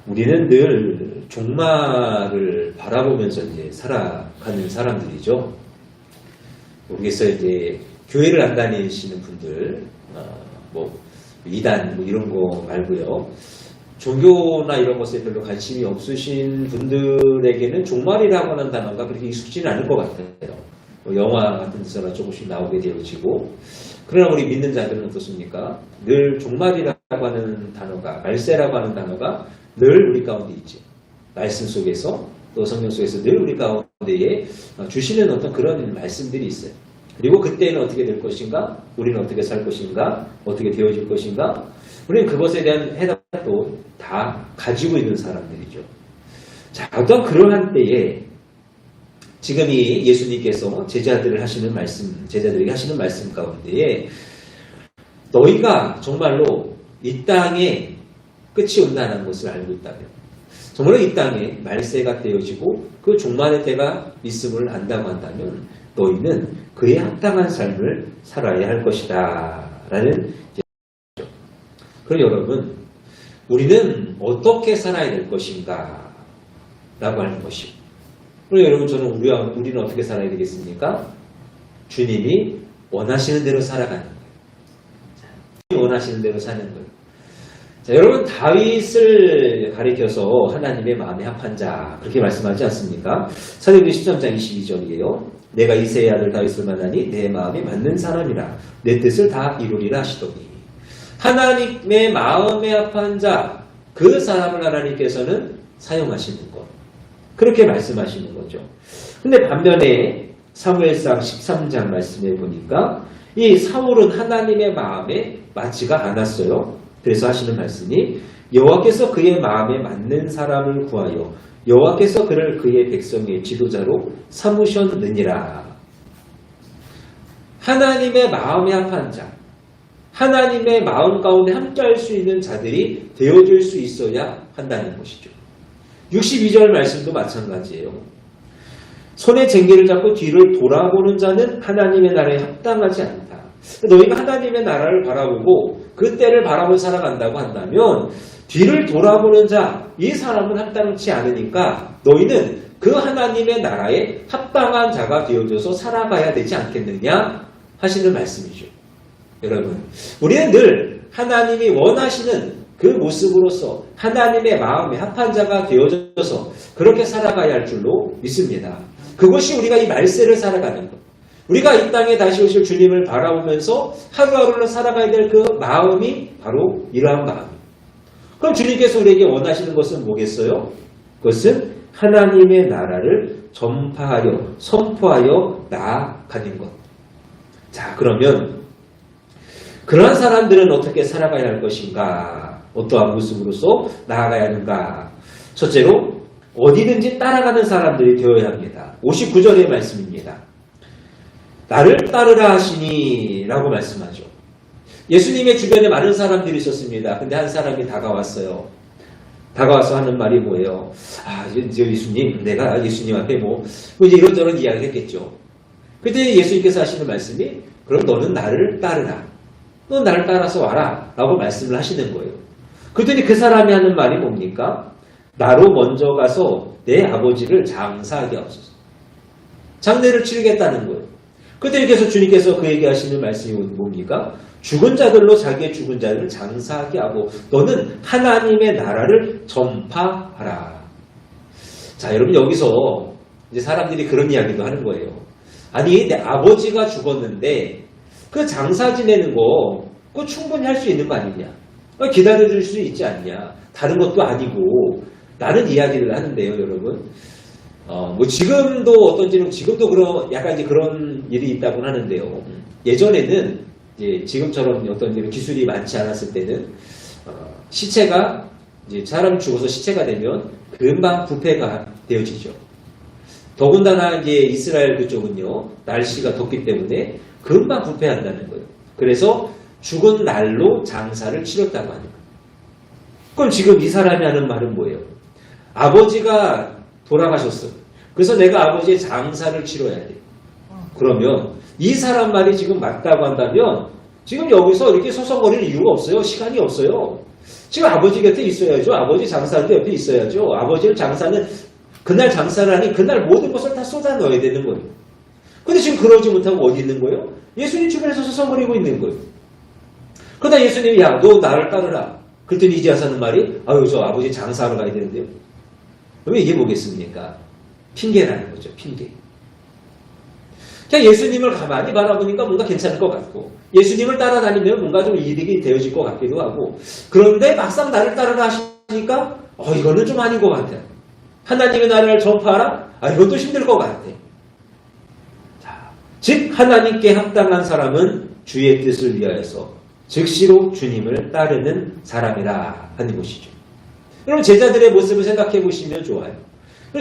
우리는 늘 종말을 바라보면서 이제 살아가는 사람들이죠. 모르겠어요. 이제 교회를 안 다니시는 분들, 이단 이런 거 말고요. 종교나 이런 것에 별로 관심이 없으신 분들에게는 종말이라고 하는 단어가 그렇게 익숙지는 않을 것 같아요. 영화 같은 데서나 조금씩 나오게 되어지고. 그러나 우리 믿는 자들은 어떻습니까? 늘 종말이라고 하는 단어가, 말세라고 하는 단어가 늘 우리 가운데 있지. 말씀 속에서 또 성경 속에서 늘 우리 가운데에 주시는 어떤 그런 말씀들이 있어요. 그리고 그때는 어떻게 될 것인가? 우리는 어떻게 살 것인가? 어떻게 되어질 것인가? 우리는 그것에 대한 해답도 다 가지고 있는 사람들이죠. 자, 어떤 그러한 때에 지금 이 예수님께서 제자들에게 하시는 말씀 가운데에 너희가 정말로 이 땅에 끝이 온다는 것을 알고 있다면, 정말로 이 땅에 말세가 되어지고 그 종말의 때가 있음을 안다고 한다면 너희는 그에 합당한 삶을 살아야 할 것이다 라는 얘기죠. 그럼 여러분, 우리는 어떻게 살아야 될 것인가 라고 하는 것이고, 그럼 여러분, 우리는 어떻게 살아야 되겠습니까? 주님이 원하시는 대로 살아가는 거예요. 주님이 원하시는 대로 사는 거예요. 자, 여러분, 다윗을 가리켜서 하나님의 마음에 합한 자, 그렇게 말씀하지 않습니까? 사도행전 13장 22절이에요. 내가 이새의 아들 다윗을 만나니 내 마음에 맞는 사람이라 내 뜻을 다 이루리라 하시더니, 하나님의 마음에 합한 자, 그 사람을 하나님께서는 사용하시는 것, 그렇게 말씀하시는 거죠. 근데 반면에 사무엘상 13장 말씀에 보니까 이 사울은 하나님의 마음에 맞지가 않았어요. 그래서 하시는 말씀이 여호와께서 그의 마음에 맞는 사람을 구하여 여호와께서 그를 그의 백성의 지도자로 삼으셨느니라. 하나님의 마음에 합한 자, 하나님의 마음 가운데 함께할 수 있는 자들이 되어줄 수 있어야 한다는 것이죠. 62절 말씀도 마찬가지예요. 손에 쟁기를 잡고 뒤를 돌아보는 자는 하나님의 나라에 합당하지 않다. 너희가 하나님의 나라를 바라보고 그 때를 바라보고 살아간다고 한다면 뒤를 돌아보는 자, 이 사람은 합당치 않으니까 너희는 그 하나님의 나라에 합당한 자가 되어져서 살아가야 되지 않겠느냐 하시는 말씀이죠. 여러분, 우리는 늘 하나님이 원하시는 그 모습으로서 하나님의 마음에 합한 자가 되어져서 그렇게 살아가야 할 줄로 믿습니다. 그것이 우리가 이 말세를 살아가는 것, 우리가 이 땅에 다시 오실 주님을 바라보면서 하루하루를 살아가야 될 그 마음이 바로 이러한 마음입니다. 그럼 주님께서 우리에게 원하시는 것은 뭐겠어요? 그것은 하나님의 나라를 전파하여 선포하여 나아가는 것. 자, 그러면 그러한 사람들은 어떻게 살아가야 할 것인가? 어떠한 모습으로서 나아가야 하는가? 첫째로 어디든지 따라가는 사람들이 되어야 합니다. 59절의 말씀입니다. 나를 따르라 하시니 라고 말씀하죠. 예수님의 주변에 많은 사람들이 있었습니다. 근데 한 사람이 다가왔어요. 다가와서 하는 말이 뭐예요? 이제 예수님, 내가 예수님 앞에 이제 이런저런 이야기를 했겠죠. 그때 예수님께서 하시는 말씀이, 그럼 너는 나를 따르라. 넌 나를 따라서 와라. 라고 말씀을 하시는 거예요. 그랬더니 그 사람이 하는 말이 뭡니까? 나로 먼저 가서 내 아버지를 장사하게 하옵소서. 장례를 치르겠다는 거예요. 그때 주님께서 그에게 하시는 말씀이 뭡니까? 죽은 자들로 자기의 죽은 자들을 장사하게 하고 너는 하나님의 나라를 전파하라. 자, 여러분, 여기서 이제 사람들이 그런 이야기도 하는 거예요. 아니, 내 아버지가 죽었는데 그 장사 지내는 거 그거 충분히 할 수 있는 거 아니냐? 기다려줄 수 있지 않냐? 다른 것도 아니고 라는 이야기를 하는데요, 여러분. 지금도 어떤지는 지금도 약간 이제 그런 일이 있다고 하는데요. 예전에는 이제 지금처럼 어떤 기술이 많지 않았을 때는 시체가 이제 사람 죽어서 시체가 되면 금방 부패가 되어지죠. 더군다나 이제 이스라엘 그쪽은요, 날씨가 덥기 때문에 금방 부패한다는 거예요. 그래서 죽은 날로 장사를 치렀다고 하는 거예요. 그럼 지금 이 사람이 하는 말은 뭐예요? 아버지가 돌아가셨어. 그래서 내가 아버지의 장사를 치러야 돼. 그러면 이 사람 말이 지금 맞다고 한다면 지금 여기서 이렇게 서성거릴 이유가 없어요. 시간이 없어요. 지금 아버지 곁에 있어야죠. 아버지 장사도 옆에 있어야죠. 아버지를 장사는 그날 장사를 하니 그날 모든 것을 다 쏟아 넣어야 되는 거예요. 근데 지금 그러지 못하고 어디 있는 거예요? 예수님 주변에 서서 서버리고 있는 거예요. 그러다 예수님이 야, 너 나를 따르라. 그랬더니 이제 와서 하는 말이 아유, 저 아버지 장사하러 가야 되는데요. 그러면 이게 뭐겠습니까? 핑계라는 거죠. 핑계. 그냥 예수님을 가만히 바라보니까 뭔가 괜찮을 것 같고 예수님을 따라다니면 뭔가 좀 이득이 되어질 것 같기도 하고 그런데 막상 나를 따르라 하시니까 이거는 좀 아닌 것 같아요. 하나님의 나라를 전파하라? 이것도 힘들 것 같아. 자, 즉 하나님께 합당한 사람은 주의 뜻을 위하여서 즉시로 주님을 따르는 사람이라 하는 것이죠. 여러분 제자들의 모습을 생각해 보시면 좋아요.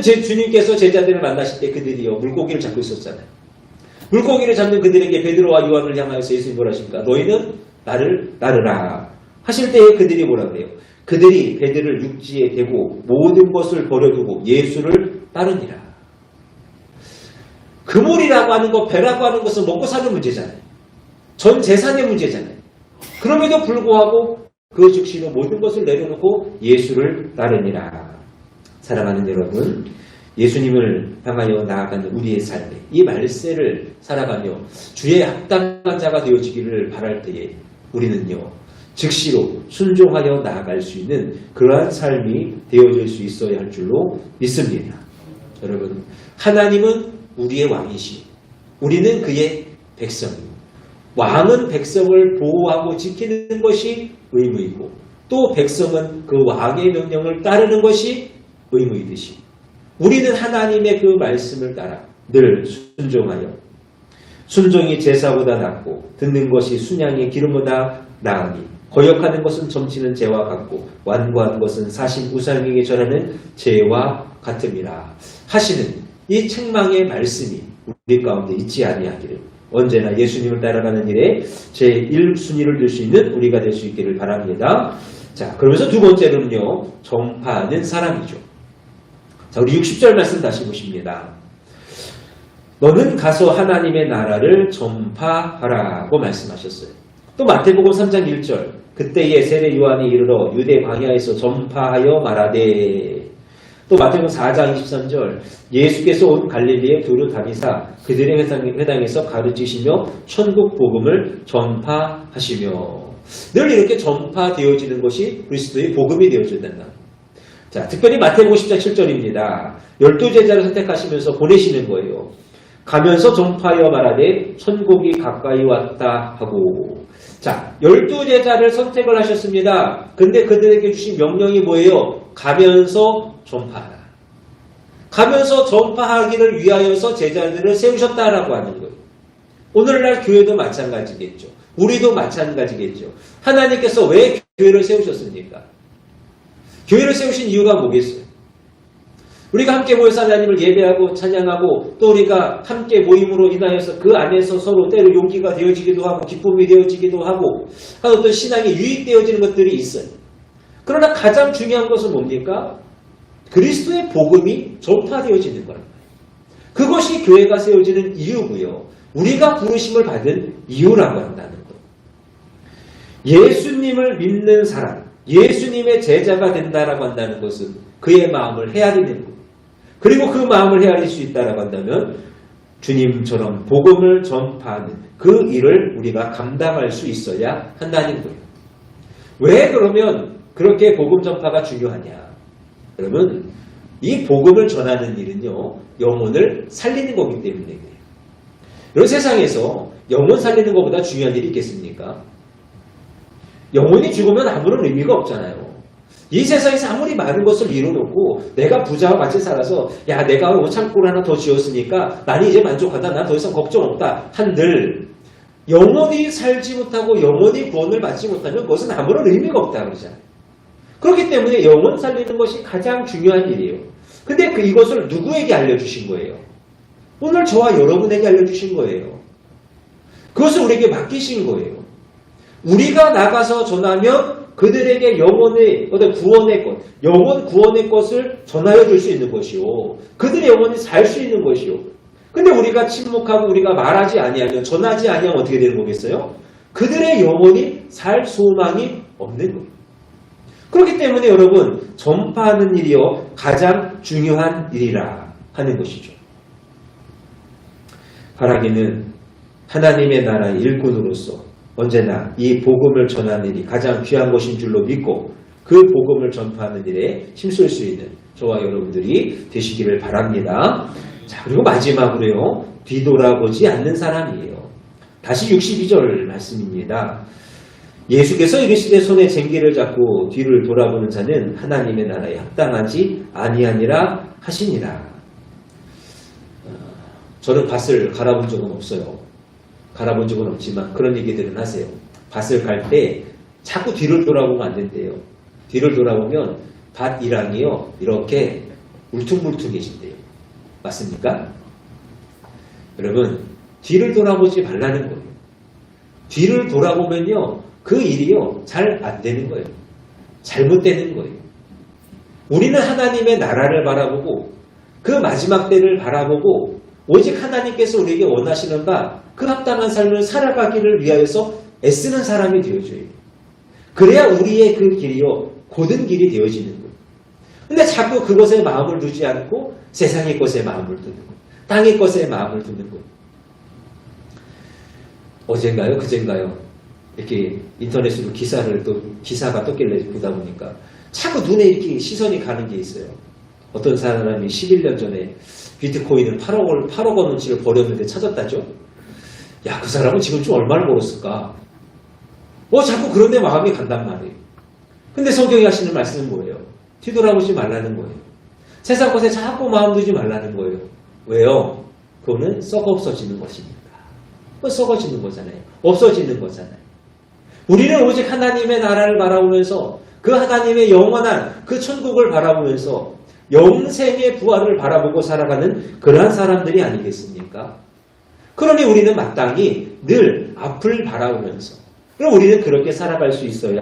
주님께서 제자들을 만나실 때 그들이요 물고기를 잡고 있었잖아요. 물고기를 잡는 그들에게 베드로와 요한을 향하여서 예수님 뭐라 하십니까? 너희는 나를 따르라 하실 때에 그들이 뭐라 그래요? 그들이 배들을 육지에 대고 모든 것을 버려두고 예수를 따르니라. 그물이라고 하는 것, 배라고 하는 것은 먹고 사는 문제잖아요. 전 재산의 문제잖아요. 그럼에도 불구하고 그 즉시로 모든 것을 내려놓고 예수를 따르니라. 사랑하는 여러분, 예수님을 향하여 나아가는 우리의 삶에 이 말세를 살아가며 주의 합당한 자가 되어지기를 바랄 때에 우리는요 즉시로 순종하여 나아갈 수 있는 그러한 삶이 되어질 수 있어야 할 줄로 믿습니다. 여러분, 하나님은 우리의 왕이시 우리는 그의 백성이고 왕은 백성을 보호하고 지키는 것이 의무이고 또 백성은 그 왕의 명령을 따르는 것이 의무이듯이 우리는 하나님의 그 말씀을 따라 늘 순종하여 순종이 제사보다 낫고 듣는 것이 순양의 기름보다 나으니 거역하는 것은 점치는 재와 같고 완고한 것은 사신 우상에게 절하는 재와 같음이라 하시는 이 책망의 말씀이 우리 가운데 있지 아니하기를 언제나 예수님을 따라가는 일에 제1순위를 들 수 있는 우리가 될 수 있기를 바랍니다. 자, 그러면서 두 번째로는요 전파하는 사람이죠. 자, 우리 60절 말씀 다시 보십니다. 너는 가서 하나님의 나라를 전파하라고 말씀하셨어요. 또 마태복음 3장 1절 그때에 세례 요한이 이르러 유대 광야에서 전파하여 말하되 또 마태복음 4장 23절 예수께서 온 갈릴리에 두루 다니사 그들의 회당에서 가르치시며 천국 복음을 전파하시며 늘 이렇게 전파되어지는 것이 그리스도의 복음이 되어져야 된다. 자, 특별히 마태복음 10장 7절입니다. 12제자를 선택하시면서 보내시는 거예요. 가면서 전파하여 말하되 천국이 가까이 왔다 하고 자, 12제자를 선택을 하셨습니다. 근데 그들에게 주신 명령이 뭐예요? 가면서 전파하라. 가면서 전파하기를 위하여서 제자들을 세우셨다라고 하는 거예요. 오늘날 교회도 마찬가지겠죠. 우리도 마찬가지겠죠. 하나님께서 왜 교회를 세우셨습니까? 교회를 세우신 이유가 뭐겠어요? 우리가 함께 모여서 하나님을 예배하고 찬양하고 또 우리가 함께 모임으로 인하여서 그 안에서 서로 때로 용기가 되어지기도 하고 기쁨이 되어지기도 하고 어떤 신앙이 유익되어지는 것들이 있어요. 그러나 가장 중요한 것은 뭡니까? 그리스도의 복음이 전파되어지는 거란 말이에요. 그것이 교회가 세워지는 이유고요. 우리가 부르심을 받은 이유라고 한다는 거예요. 예수님을 믿는 사람, 예수님의 제자가 된다라고 한다는 것은 그의 마음을 헤아리는 거예요. 그리고 그 마음을 헤아릴 수 있다라고 한다면 주님처럼 복음을 전파하는 그 일을 우리가 감당할 수 있어야 한다는 거예요. 왜 그러면 그렇게 복음 전파가 중요하냐? 여러분, 이 복음을 전하는 일은요, 영혼을 살리는 거기 때문에 그래요. 이런 세상에서 영혼 살리는 것보다 중요한 일이 있겠습니까? 영혼이 죽으면 아무런 의미가 없잖아요. 이 세상에서 아무리 많은 것을 이뤄놓고 내가 부자와 같이 살아서 야 내가 옷창고를 하나 더 지었으니까 나는 이제 만족하다. 난 더 이상 걱정 없다. 한들 영혼이 살지 못하고 영혼이 구원을 받지 못하면 그것은 아무런 의미가 없다 그러잖아요. 그렇기 때문에 영혼 살리는 것이 가장 중요한 일이에요. 근데 이것을 누구에게 알려주신 거예요? 오늘 저와 여러분에게 알려주신 거예요. 그것을 우리에게 맡기신 거예요. 우리가 나가서 전하면 그들에게 영혼의 어떤 구원의 것, 영혼 구원의 것을 전하여 줄 수 있는 것이요. 그들의 영혼이 살 수 있는 것이요. 근데 우리가 침묵하고 우리가 말하지 아니하면 전하지 아니하면 어떻게 되는 거겠어요? 그들의 영혼이 살 소망이 없는 거예요. 그렇기 때문에 여러분 전파하는 일이요 가장 중요한 일이라 하는 것이죠. 바라기는 하나님의 나라의 일꾼으로서 언제나 이 복음을 전하는 일이 가장 귀한 것인 줄로 믿고 그 복음을 전파하는 일에 힘쓸 수 있는 저와 여러분들이 되시기를 바랍니다. 자, 그리고 마지막으로요. 뒤돌아보지 않는 사람이에요. 다시 62절 말씀입니다. 예수께서 이르시되 손에 쟁기를 잡고 뒤를 돌아보는 자는 하나님의 나라에 합당하지 아니하니라 하시니라. 저는 밭을 갈아본 적은 없어요. 갈아본 적은 없지만 그런 얘기들은 하세요. 밭을 갈 때 자꾸 뒤를 돌아보면 안 된대요. 뒤를 돌아보면 밭 이랑이요 이렇게 울퉁불퉁해진대요. 맞습니까? 여러분 뒤를 돌아보지 말라는 거예요. 뒤를 돌아보면요 그 일이요 잘 안 되는 거예요. 잘못되는 거예요. 우리는 하나님의 나라를 바라보고 그 마지막 때를 바라보고 오직 하나님께서 우리에게 원하시는 바 그 합당한 삶을 살아가기를 위하여서 애쓰는 사람이 되어줘야 돼요. 그래야 우리의 그 길이요 고든 길이 되어지는 거예요. 근데 자꾸 그것에 마음을 두지 않고 세상의 것에 마음을 두는 거예요. 땅의 것에 마음을 두는 거예요. 어젠가요? 그젠가요? 이렇게 인터넷으로 기사가 떴길래 보다 보니까 자꾸 눈에 이렇게 시선이 가는 게 있어요. 어떤 사람이 11년 전에 비트코인을 8억 원어치를 버렸는데 찾았다죠? 야, 그 사람은 지금 좀 얼마를 벌었을까? 자꾸 그런 데 마음이 간단 말이에요. 근데 성경이 하시는 말씀은 뭐예요? 뒤돌아보지 말라는 거예요. 세상 것에 자꾸 마음 두지 말라는 거예요. 왜요? 그거는 썩어 없어지는 것이니까. 그건 썩어지는 거잖아요. 없어지는 거잖아요. 우리는 오직 하나님의 나라를 바라보면서 그 하나님의 영원한 그 천국을 바라보면서 영생의 부활을 바라보고 살아가는 그러한 사람들이 아니겠습니까? 그러니 우리는 마땅히 늘 앞을 바라보면서 그럼 우리는 그렇게 살아갈 수 있어야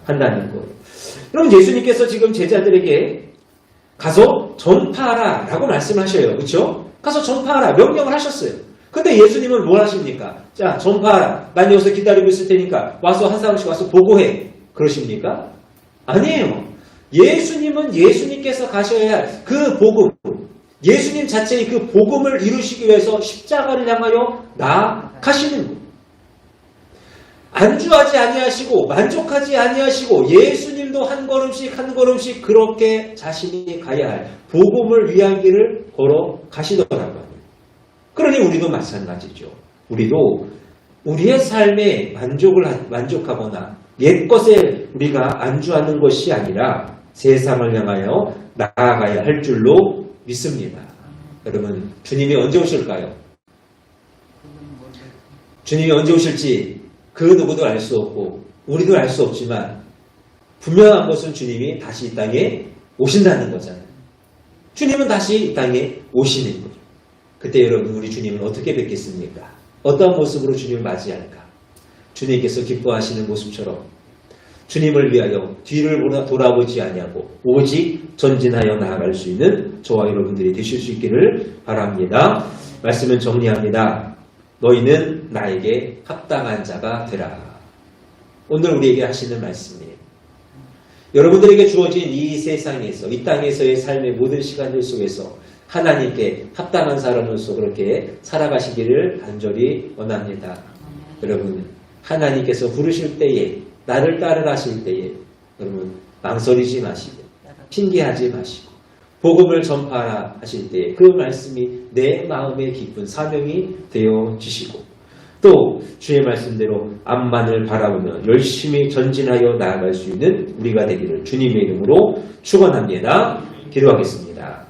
한다는 거예요. 여러분 예수님께서 지금 제자들에게 가서 전파하라 라고 말씀하셔요. 그렇죠? 가서 전파하라 명령을 하셨어요. 근데 예수님은 뭘 하십니까? 자 전파하라. 난 여기서 기다리고 있을 테니까 와서 한 사람씩 와서 보고해. 그러십니까? 아니에요. 예수님은 예수님께서 가셔야 할 그 복음 예수님 자체의 그 복음을 이루시기 위해서 십자가를 향하여 나아가시는 거예요. 안주하지 아니하시고 만족하지 아니하시고 예수님도 한 걸음씩 그렇게 자신이 가야 할 복음을 위한 길을 걸어 가시더라고요. 그러니 우리도 마찬가지죠. 우리도 우리의 삶에 만족하거나 옛것에 우리가 안주하는 것이 아니라 세상을 향하여 나아가야 할 줄로 믿습니다. 여러분 주님이 언제 오실까요? 주님이 언제 오실지 그 누구도 알 수 없고 우리도 알 수 없지만 분명한 것은 주님이 다시 이 땅에 오신다는 거잖아요. 주님은 다시 이 땅에 오시는 거죠. 그때 여러분 우리 주님은 어떻게 뵙겠습니까? 어떤 모습으로 주님을 맞이할까? 주님께서 기뻐하시는 모습처럼 주님을 위하여 뒤를 돌아보지 아니하고 오직 전진하여 나아갈 수 있는 저와 여러분들이 되실 수 있기를 바랍니다. 말씀은 정리합니다. 너희는 나에게 합당한 자가 되라. 오늘 우리에게 하시는 말씀이에요. 여러분들에게 주어진 이 세상에서 이 땅에서의 삶의 모든 시간들 속에서 하나님께 합당한 사람으로서 그렇게 살아가시기를 간절히 원합니다. 여러분 하나님께서 부르실 때에 나를 따르라 하실 때에 여러분 망설이지 마시고 핑계하지 마시고 복음을 전파하라 하실 때에 그 말씀이 내 마음에 깊은 사명이 되어지시고 또 주의 말씀대로 앞만을 바라보며 열심히 전진하여 나아갈 수 있는 우리가 되기를 주님의 이름으로 축원합니다. 기도하겠습니다.